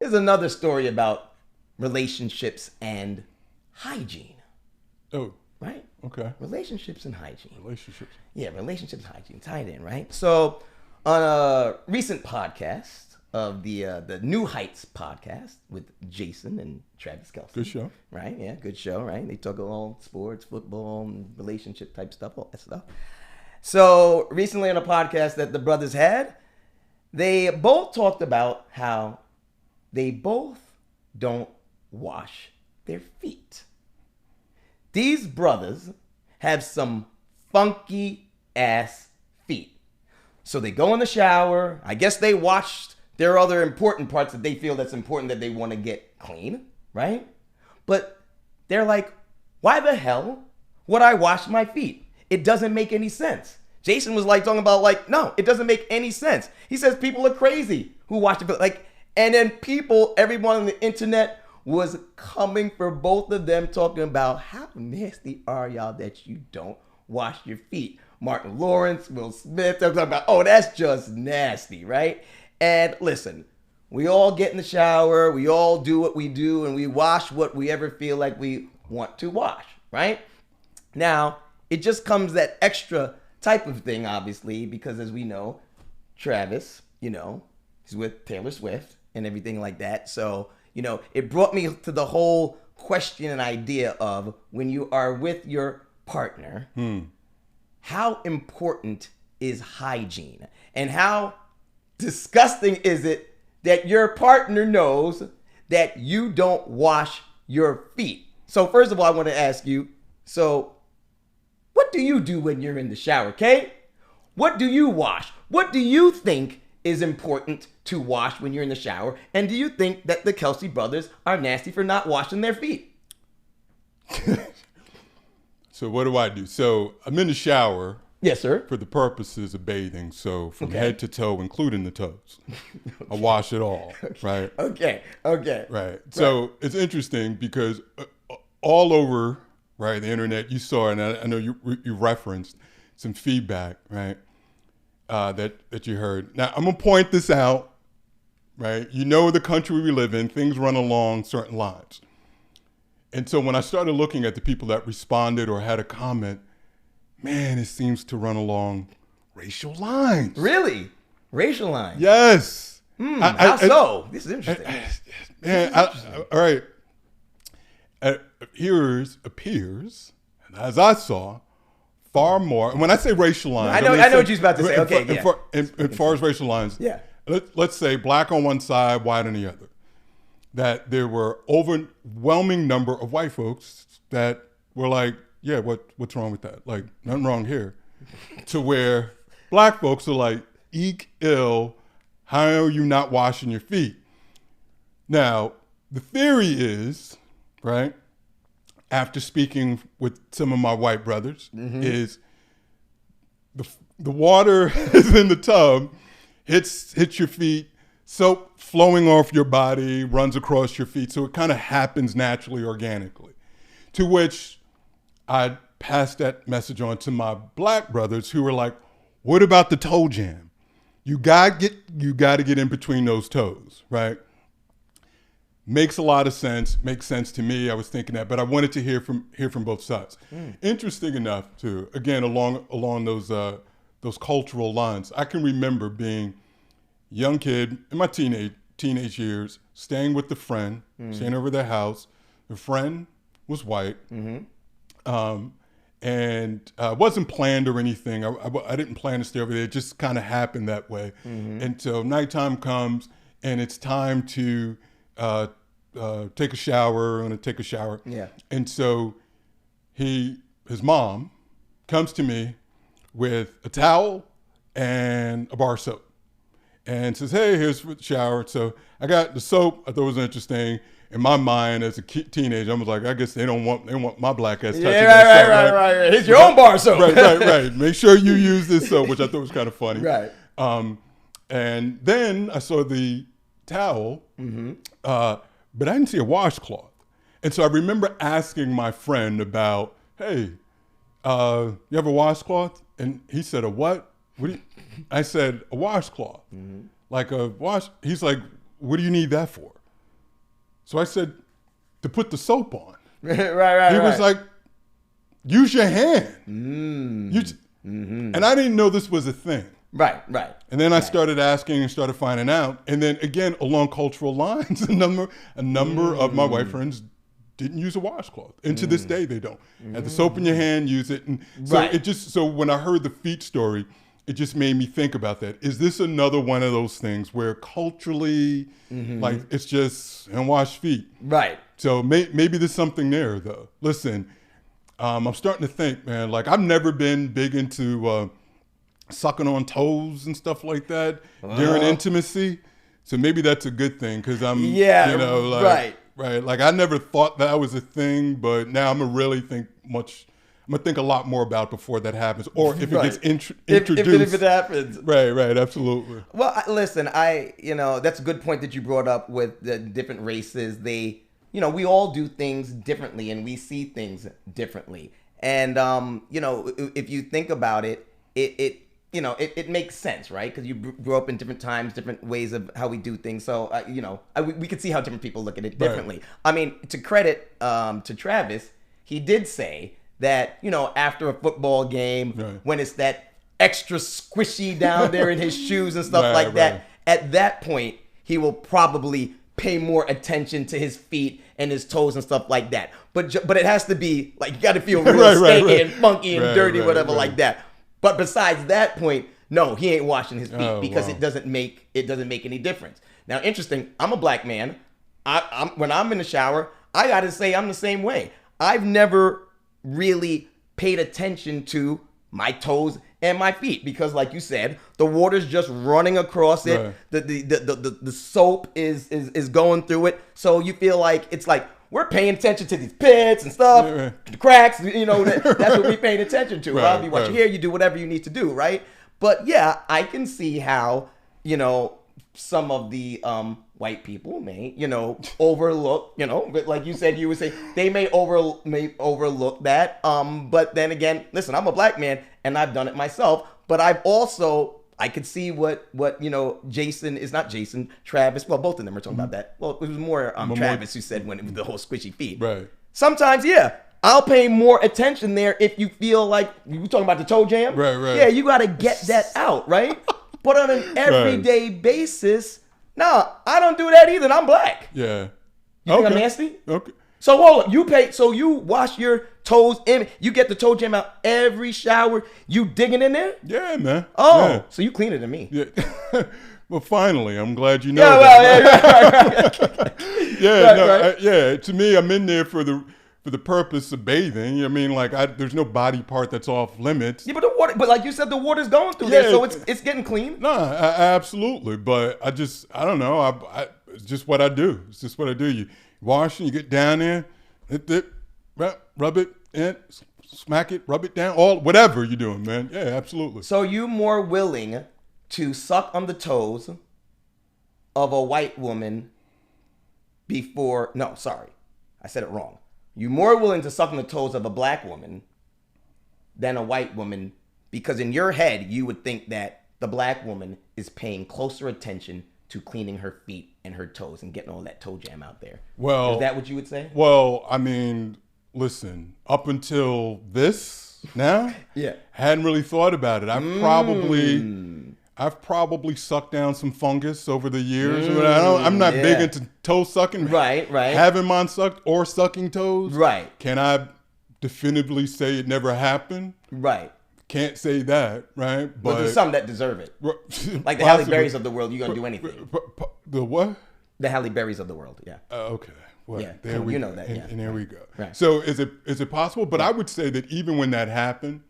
Here's another story about relationships and hygiene. Oh, Right? okay. Relationships and hygiene. Relationships. Yeah, relationships and hygiene. Tie it in, right? So, on a recent podcast of the New Heights podcast with Jason and Travis Kelce. Good show. Right? Yeah, good show, right? They talk all sports, football, and relationship type stuff, all that stuff. So, recently on a podcast that the brothers had, they both talked about how they both don't wash their feet. These brothers have some funky ass feet. So they go in the shower. I guess they washed their other important parts that they feel that's important that they want to get clean, right? But they're like, why the hell would I wash my feet? It doesn't make any sense. Jason was like talking about like, no, it doesn't make any sense. He says people are crazy who wash their feet. Like, and then people, everyone on the internet was coming for both of them talking about how nasty are y'all that you don't wash your feet. Martin Lawrence, Will Smith, they're talking about, oh, that's just nasty, right? And listen, we all get in the shower, we all do what we do, and we wash what we ever feel like we want to wash, right? Now, it just comes that extra type of thing, obviously, because as we know, Travis, he's with Taylor Swift and everything like that. So, it brought me to the whole question and idea of when you are with your partner, how important is hygiene? And how disgusting is it that your partner knows that you don't wash your feet? So first of all, I want to ask you, so what do you do when you're in the shower, Kay? What do you wash? What do you think is important to wash when you're in the shower? And do you think that the Kelce brothers are nasty for not washing their feet? So what do I do? So I'm in the shower. Yes, sir. For the purposes of bathing. So from Okay. head to toe, including the toes. I wash it all, right? Okay. Right. So it's interesting because all over, right, the internet, you saw, and I know you referenced some feedback, right, that you heard. Now, I'm going to point this out, right? You know the country we live in, things run along certain lines. And so when I started looking at the people that responded or had a comment, man, it seems to run along racial lines. Really? Racial lines? Yes. How so? This is interesting. All right. Appears, and as I saw, far more. And when I say racial lines, I know what you're about to say. Okay, yeah. As far as racial lines, Yeah. Let's say black on one side, white on the other. That there were overwhelming number of white folks that were like, yeah, what's wrong with that? Like, nothing wrong here. To where black folks are like, eek, ill, how are you not washing your feet? Now, the theory is, right, after speaking with some of my white brothers, is the water is in the tub, hits your feet, soap flowing off your body, runs across your feet, so it kind of happens naturally, organically. To which I passed that message on to my black brothers who were like, what about the toe jam? You got to get in between those toes, right? Makes a lot of sense. Makes sense to me. I was thinking that, but I wanted to hear from both sides. Interesting enough, too. Again, along those cultural lines, I can remember being a young kid in my teenage years, staying with a friend, staying over their house. The friend was white, and wasn't planned or anything. I didn't plan to stay over there. It just kind of happened that way. Until nighttime comes, and it's time to take a shower. I'm gonna take a shower. Yeah. And so his mom comes to me with a towel and a bar of soap and says, hey, here's the shower. So I got the soap. I thought it was interesting. In my mind as a teenager, I was like, I guess they want my black ass touching that soap. Right. It's your own bar soap. Right. Make sure you use this soap, which I thought was kind of funny. Right. And then I saw the towel, but I didn't see a washcloth. And so I remember asking my friend about, hey, you have a washcloth? And he said, a what? I said, a washcloth. Like a wash. He's like, what do you need that for? So I said, to put the soap on. right. He was like, use your hand. Mm-hmm. And I didn't know this was a thing. Right. And then I started asking and started finding out. And then again, along cultural lines, a number of my white friends didn't use a washcloth. And to this day, they don't. Have the soap in your hand, use it. And so so when I heard the feet story, it just made me think about that. Is this another one of those things where culturally, like it's just, and wash feet? Right. So maybe there's something there though. Listen, I'm starting to think, man, like I've never been big into sucking on toes and stuff like that during intimacy. So maybe that's a good thing because I'm, right. Like I never thought that was a thing, but now I'm gonna really think I'm gonna think a lot more about it before that happens, or if it gets introduced. If it happens. Right, absolutely. Well, listen, that's a good point that you brought up with the different races. We all do things differently and we see things differently. And, if you think about it, it makes sense, right? Because you grew up in different times, different ways of how we do things. So, we can see how different people look at it differently. Right. I mean, to credit to Travis, he did say that, after a football game, when it's that extra squishy down there in his shoes and stuff like that, at that point, he will probably pay more attention to his feet and his toes and stuff like that. But it has to be, like, you got to feel real stanky and funky and dirty, whatever like that. But besides that point, no, he ain't washing his feet because it doesn't make any difference. Now, interesting, I'm a black man. When I'm in the shower, I got to say I'm the same way. I've never really paid attention to my toes and my feet because, like you said, the water's just running across it. Right. The soap is going through it, so you feel like it's like we're paying attention to these pits and stuff, the cracks. That's what we're paying attention to. I'll be watching here. You do whatever you need to do, right? But yeah, I can see how some of the white people may, overlook, but like you said, you would say they may overlook that. But then again, listen, I'm a black man and I've done it myself, but I could see what Travis, well, both of them are talking about that. Well, it was more Travis who said when it was the whole squishy feet. Right. Sometimes, yeah, I'll pay more attention there if you feel like, you talking about the toe jam? Right. Yeah, you got to get that out, right? But on an everyday basis, no, I don't do that either. And I'm black. Yeah. You think I'm nasty? Okay. So hold on, so you wash your toes in, you get the toe jam out every shower, you digging in there? Yeah, man. Oh, yeah. So you cleaner than me. Yeah. Well, finally, I'm glad you know that. Right. To me, I'm in there for the purpose of bathing. I mean, like, there's no body part that's off limits. Yeah, but like you said, the water's going through there, so it's getting clean. No, absolutely. But I don't know. It's just what I do. It's just what I do. You wash and you get down there, rub it in, smack it, rub it down, whatever you're doing, man. Yeah, absolutely. So you more willing to suck on the toes of a white woman I said it wrong. You're more willing to suck on the toes of a black woman than a white woman because in your head, you would think that the black woman is paying closer attention to cleaning her feet and her toes and getting all that toe jam out there. Well, is that what you would say? Well, I mean, listen, up until this now, hadn't really thought about it. I've probably sucked down some fungus over the years. I'm not big into toe sucking. Right. Having mine sucked or sucking toes. Right. Can I definitively say it never happened? Right. Can't say that, right? But there's some that deserve it. Like the Halle Berrys of the world, you're going to do anything. The what? The Halle Berrys of the world, yeah. Okay. Well, yeah, there we know that, yeah. And there we go. Right. So is it possible? But I would say that even when that happened,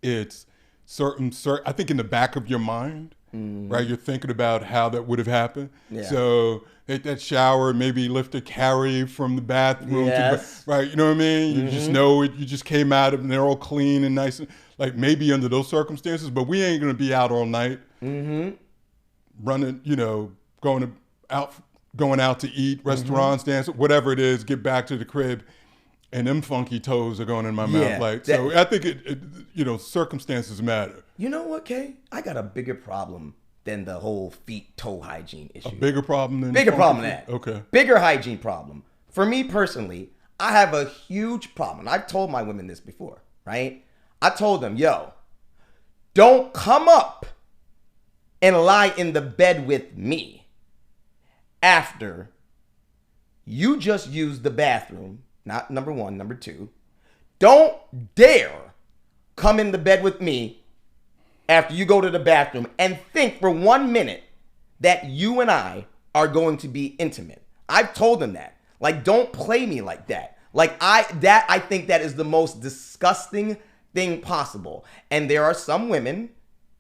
it's certain, I think in the back of your mind, right? You're thinking about how that would have happened. Yeah. So that shower, maybe lift a carry from the bathroom. Right. You know what I mean? You just know it. You just came out and they're all clean and nice. Like maybe under those circumstances, but we ain't going to be out all night running, going out to eat, restaurants, dance, whatever it is, get back to the crib. And them funky toes are going in my mouth. So I think circumstances matter. You know what, Kay? I got a bigger problem than the whole feet toe hygiene issue. A bigger problem than Bigger problem than that. Okay. Bigger hygiene problem. For me personally, I have a huge problem. I've told my women this before, right? I told them, yo, don't come up and lie in the bed with me after you just used the bathroom. Not number one. Number two, don't dare come in the bed with me after you go to the bathroom and think for 1 minute that you and I are going to be intimate. I've told them that. Like, don't play me like that. Like, I think that is the most disgusting thing possible. And there are some women,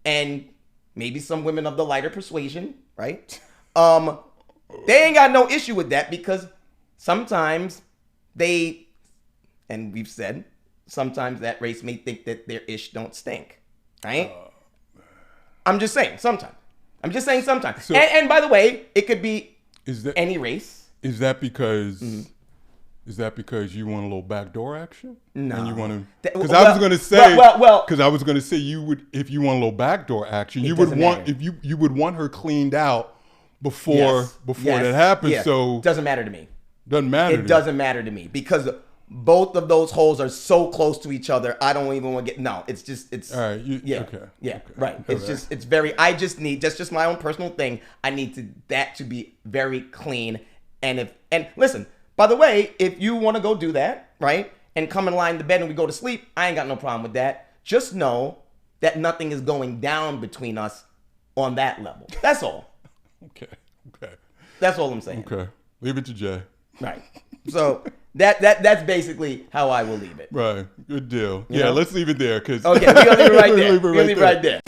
and maybe some women of the lighter persuasion, right? They ain't got no issue with that because sometimes and we've said, sometimes that race may think that their ish don't stink, right? I'm just saying, sometimes. So, and by the way, it could be any race. Is that because you want a little backdoor action? No. And you want to? Because I was going to say, because I was going to say you would, if you want a little backdoor action, you would want you would want her cleaned out before that happens. Yeah. So doesn't matter to me. Doesn't matter. It doesn't matter to me because both of those holes are so close to each other. I don't even want to get. No, it's all right. Okay. Yeah. Right. All It's right. just. It's very. I just need. That's just my own personal thing. I need that to be very clean. And listen. By the way, if you want to go do that, right, and come and lie in the bed and we go to sleep, I ain't got no problem with that. Just know that nothing is going down between us on that level. That's all. Okay. That's all I'm saying. Okay. Leave it to Jay. Right. So that's basically how I will leave it. Right. Good deal. You Yeah. know? Let's leave it there. Okay. We're gonna leave it right there. We're gonna leave it right there.